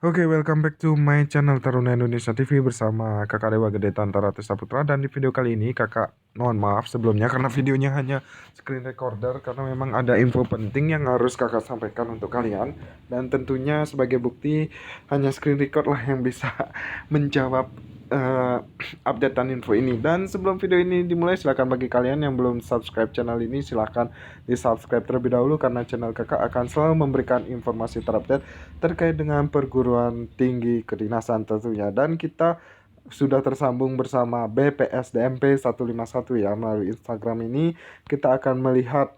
Oke, welcome back to my channel Taruna Indonesia TV bersama Kakak Dewa Gede Tantara Testa Putra. Dan di video kali ini kakak mohon maaf sebelumnya karena videonya hanya screen recorder, karena memang ada info penting yang harus kakak sampaikan untuk kalian. Dan tentunya sebagai bukti hanya screen record lah yang bisa menjawab updatean info ini. Dan sebelum video ini dimulai, silahkan bagi kalian yang belum subscribe channel ini, silahkan di subscribe terlebih dahulu, karena channel kakak akan selalu memberikan informasi terupdate terkait dengan perguruan tinggi kedinasan tentunya. Dan kita sudah tersambung bersama BPSDMP 151 ya, melalui Instagram ini kita akan melihat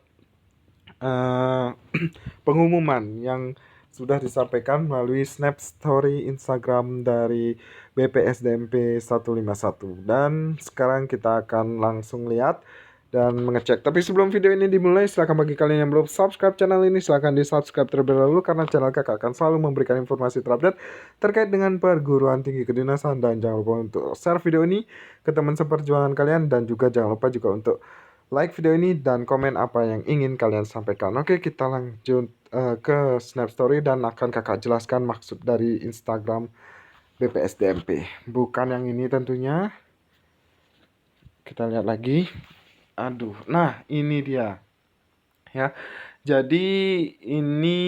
pengumuman yang sudah disampaikan melalui snap story Instagram dari BPSDMP 151. Dan sekarang kita akan langsung lihat dan mengecek. Tapi sebelum video ini dimulai, silahkan bagi kalian yang belum subscribe channel ini, silahkan di subscribe terlebih dahulu, karena channel kakak akan selalu memberikan informasi terupdate terkait dengan perguruan tinggi kedinasan. Dan jangan lupa untuk share video ini ke teman seperjuangan kalian, dan juga jangan lupa juga untuk like video ini dan komen apa yang ingin kalian sampaikan. Oke, kita lanjut ke Snap Story dan akan kakak jelaskan maksud dari Instagram BPSDMP. Bukan yang ini tentunya. Kita lihat lagi. Aduh, nah ini dia. Ya, jadi ini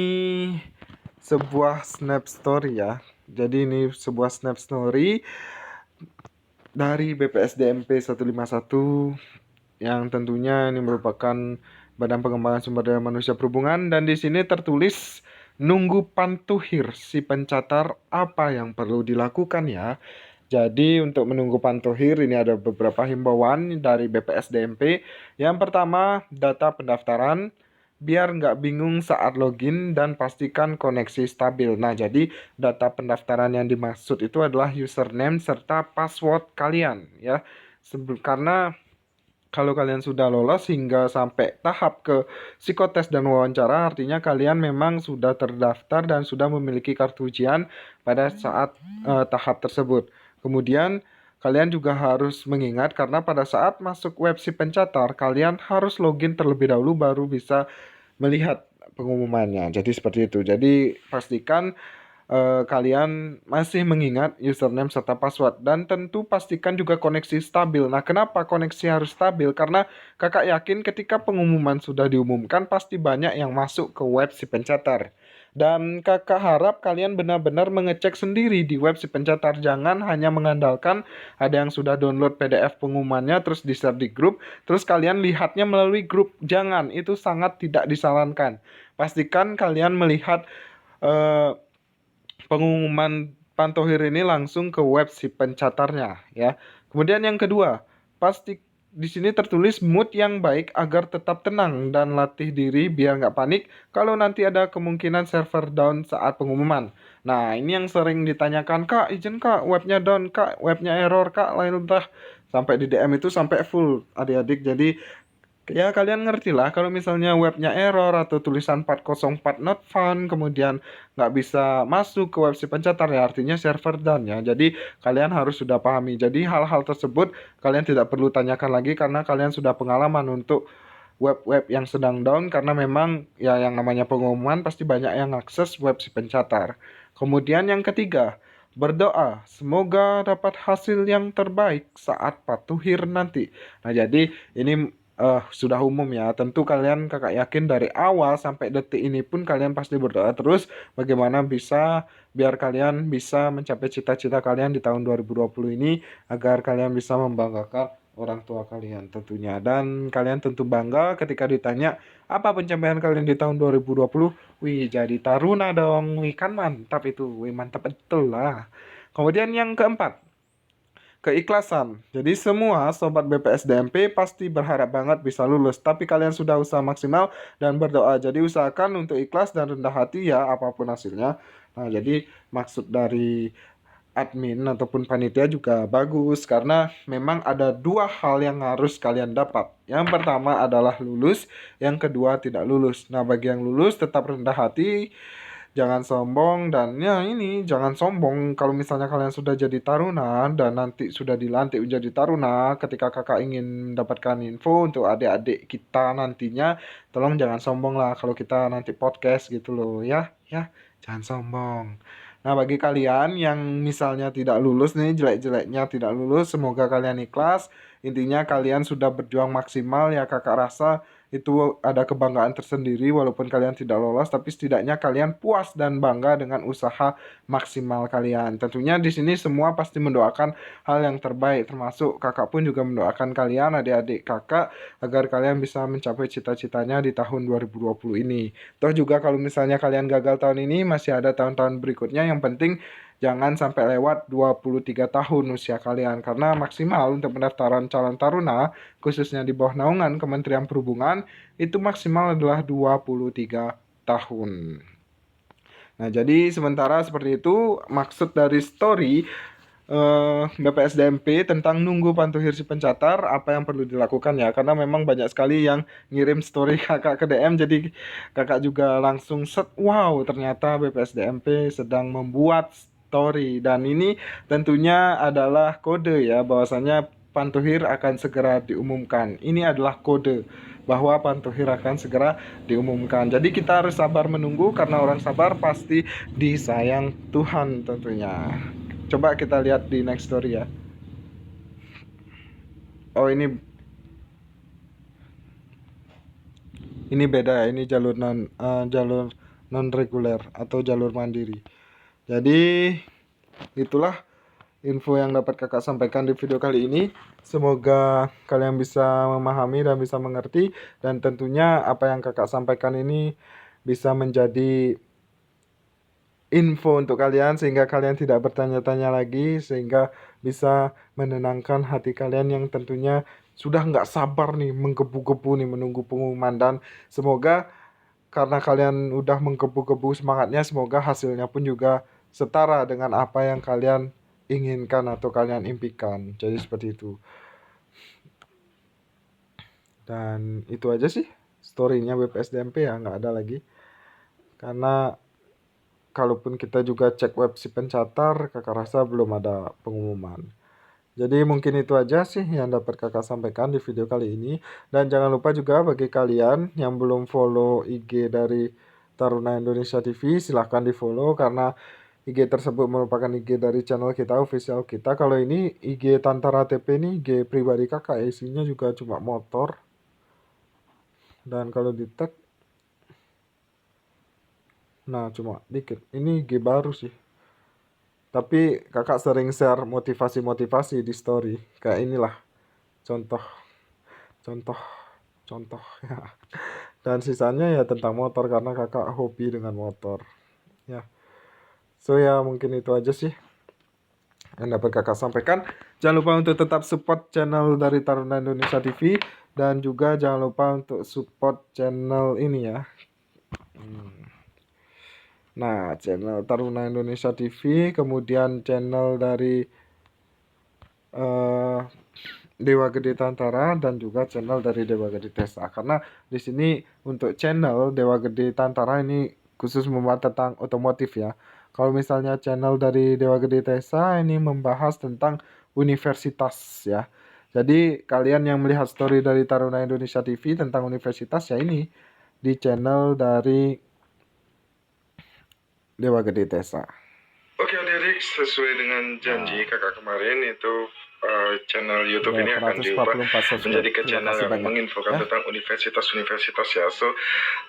sebuah Snap Story ya. Jadi ini sebuah Snap Story dari BPSDMP 151, yang tentunya ini merupakan Badan Pengembangan Sumber Daya Manusia Perhubungan. Dan di sini tertulis nunggu pantuhir si pencatar, apa yang perlu dilakukan ya. Jadi untuk menunggu pantuhir ini ada beberapa himbauan dari BPSDMP. Yang pertama, data pendaftaran biar nggak bingung saat login dan pastikan koneksi stabil. Nah, jadi data pendaftaran yang dimaksud itu adalah username serta password kalian ya. Karena kalau kalian sudah lolos hingga sampai tahap ke psikotes dan wawancara, artinya kalian memang sudah terdaftar dan sudah memiliki kartu ujian pada saat tahap tersebut. Kemudian kalian juga harus mengingat, karena pada saat masuk web si pencatar, kalian harus login terlebih dahulu baru bisa melihat pengumumannya. Jadi seperti itu. Jadi pastikan kalian masih mengingat username serta password, dan tentu pastikan juga koneksi stabil. Nah, kenapa koneksi harus stabil? Karena kakak yakin ketika pengumuman sudah diumumkan pasti banyak yang masuk ke web si pencatar. Dan kakak harap kalian benar-benar mengecek sendiri di web si pencatar. Jangan hanya mengandalkan ada yang sudah download PDF pengumumannya terus di-share di grup, terus kalian lihatnya melalui grup. Jangan, itu sangat tidak disarankan. Pastikan kalian melihat pengumuman pantohir ini langsung ke web si pencatarnya ya. Kemudian yang kedua, pasti di sini tertulis mood yang baik agar tetap tenang dan latih diri biar nggak panik kalau nanti ada kemungkinan server down saat pengumuman. Nah, ini yang sering ditanyakan, kak izin kak webnya down, kak webnya error, kak lain udah sampai di DM itu sampai full adik-adik. Jadi ya kalian ngerti lah kalau misalnya webnya error atau tulisan 404 not found, kemudian nggak bisa masuk ke web si pencetar, ya artinya server down ya. Jadi kalian harus sudah pahami. Jadi hal-hal tersebut kalian tidak perlu tanyakan lagi, karena kalian sudah pengalaman untuk web-web yang sedang down, karena memang ya yang namanya pengumuman pasti banyak yang akses web si pencatar. Kemudian yang ketiga, berdoa semoga dapat hasil yang terbaik saat patuhir nanti. Nah, jadi ini sudah umum ya. Tentu kalian kakak yakin dari awal sampai detik ini pun kalian pasti berdoa terus bagaimana bisa biar kalian bisa mencapai cita-cita kalian di tahun 2020 ini, agar kalian bisa membanggakan orang tua kalian tentunya. Dan kalian tentu bangga ketika ditanya apa pencapaian kalian di tahun 2020. Wih, jadi taruna dong. Wih, kan mantap itu. Wih, mantap betul lah. Kemudian yang keempat, keikhlasan. Jadi semua sobat BPSDMP pasti berharap banget bisa lulus, tapi kalian sudah usaha maksimal dan berdoa. Jadi usahakan untuk ikhlas dan rendah hati ya apapun hasilnya. Nah, jadi maksud dari admin ataupun panitia juga bagus, karena memang ada dua hal yang harus kalian dapat. Yang pertama adalah lulus, yang kedua tidak lulus. Nah, bagi yang lulus tetap rendah hati, jangan sombong, dan ya ini jangan sombong kalau misalnya kalian sudah jadi taruna dan nanti sudah dilantik menjadi taruna. Ketika kakak ingin mendapatkan info untuk adik-adik kita nantinya, tolong jangan sombong lah kalau kita nanti podcast gitu loh ya, ya jangan sombong. Nah, bagi kalian yang misalnya tidak lulus nih, jelek-jeleknya tidak lulus, semoga kalian ikhlas. Intinya kalian sudah berjuang maksimal ya, kakak rasa itu ada kebanggaan tersendiri walaupun kalian tidak lolos, tapi setidaknya kalian puas dan bangga dengan usaha maksimal kalian. Tentunya di sini semua pasti mendoakan hal yang terbaik, termasuk kakak pun juga mendoakan kalian, adik-adik kakak, agar kalian bisa mencapai cita-citanya di tahun 2020 ini. Toh juga kalau misalnya kalian gagal tahun ini, masih ada tahun-tahun berikutnya. Yang penting jangan sampai lewat 23 tahun usia kalian, karena maksimal untuk pendaftaran calon taruna khususnya di bawah naungan Kementerian Perhubungan itu maksimal adalah 23 tahun. Nah, jadi sementara seperti itu maksud dari story BPSDMP tentang nunggu pantuhir si pencatar, apa yang perlu dilakukan ya, karena memang banyak sekali yang ngirim story kakak ke DM, jadi kakak juga langsung set, wow ternyata BPSDMP sedang membuat story, dan ini tentunya adalah kode ya bahwasanya pantuhir akan segera diumumkan. Ini adalah kode bahwa pantuhir akan segera diumumkan. Jadi kita harus sabar menunggu, karena orang sabar pasti disayang Tuhan tentunya. Coba kita lihat di next story ya. Oh, ini beda ya. Ini jalur non reguler atau jalur mandiri. Jadi itulah info yang dapat kakak sampaikan di video kali ini. Semoga kalian bisa memahami dan bisa mengerti, dan tentunya apa yang kakak sampaikan ini bisa menjadi info untuk kalian sehingga kalian tidak bertanya-tanya lagi, sehingga bisa menenangkan hati kalian yang tentunya sudah nggak sabar nih, menggebu-gebu nih menunggu pengumuman. Dan semoga karena kalian udah menggebu-gebu semangatnya, semoga hasilnya pun juga setara dengan apa yang kalian inginkan atau kalian impikan. Jadi seperti itu. Dan itu aja sih story-nya BPSDMP ya, nggak ada lagi. Karena kalaupun kita juga cek web si pencatar, kakak rasa belum ada pengumuman. Jadi mungkin itu aja sih yang dapat kakak sampaikan di video kali ini. Dan jangan lupa juga bagi kalian yang belum follow IG dari Taruna Indonesia TV, silahkan di follow, karena IG tersebut merupakan IG dari channel kita, official kita. Kalau ini IG Tantara TP ini IG pribadi kakak, isinya juga cuma motor. Dan kalau di tag, nah cuma dikit. Ini IG baru sih. Tapi kakak sering share motivasi-motivasi di story. Kayak inilah contoh, contoh, contoh ya. Dan sisanya ya tentang motor, karena kakak hobi dengan motor. Ya. So ya mungkin itu aja sih yang dapat kakak sampaikan. Jangan lupa untuk tetap support channel dari Taruna Indonesia TV, dan juga jangan lupa untuk support channel ini ya. Nah, channel Taruna Indonesia TV, kemudian channel dari Dewa Gede Tantara, dan juga channel dari Dewa Gede Tesa. Karena di sini untuk channel Dewa Gede Tantara ini khusus membahas tentang otomotif ya. Kalau misalnya channel dari Dewa Gede Tesa ini membahas tentang universitas ya. Jadi kalian yang melihat story dari Taruna Indonesia TV tentang universitas ya, ini di channel dari Dewa Gede Tesa. Oke adik-adik, sesuai dengan janji kakak kemarin itu channel YouTube ini akan diubah menjadi ke channel yang menginfokan tentang universitas-universitas ya. So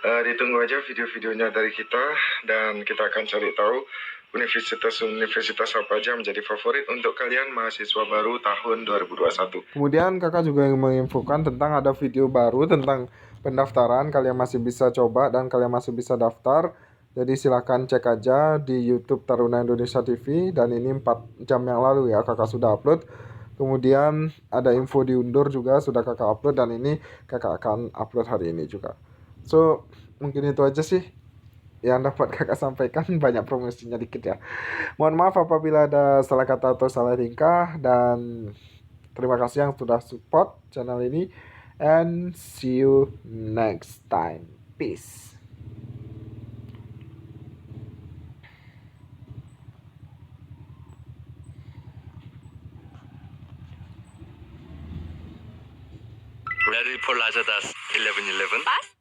ditunggu aja video-videonya dari kita, dan kita akan cari tahu universitas-universitas apa aja menjadi favorit untuk kalian mahasiswa baru tahun 2021. Kemudian kakak juga menginfokan tentang ada video baru tentang pendaftaran, kalian masih bisa coba dan kalian masih bisa daftar. Jadi silahkan cek aja di YouTube Taruna Indonesia TV, dan ini 4 jam yang lalu ya kakak sudah upload. Kemudian ada info diundur juga sudah kakak upload, dan ini kakak akan upload hari ini juga. So mungkin itu aja sih yang dapat kakak sampaikan, banyak promosinya dikit ya. Mohon maaf apabila ada salah kata atau salah tingkah, dan terima kasih yang sudah support channel ini, and see you next time. Peace. Ready for Lazada's 11:11?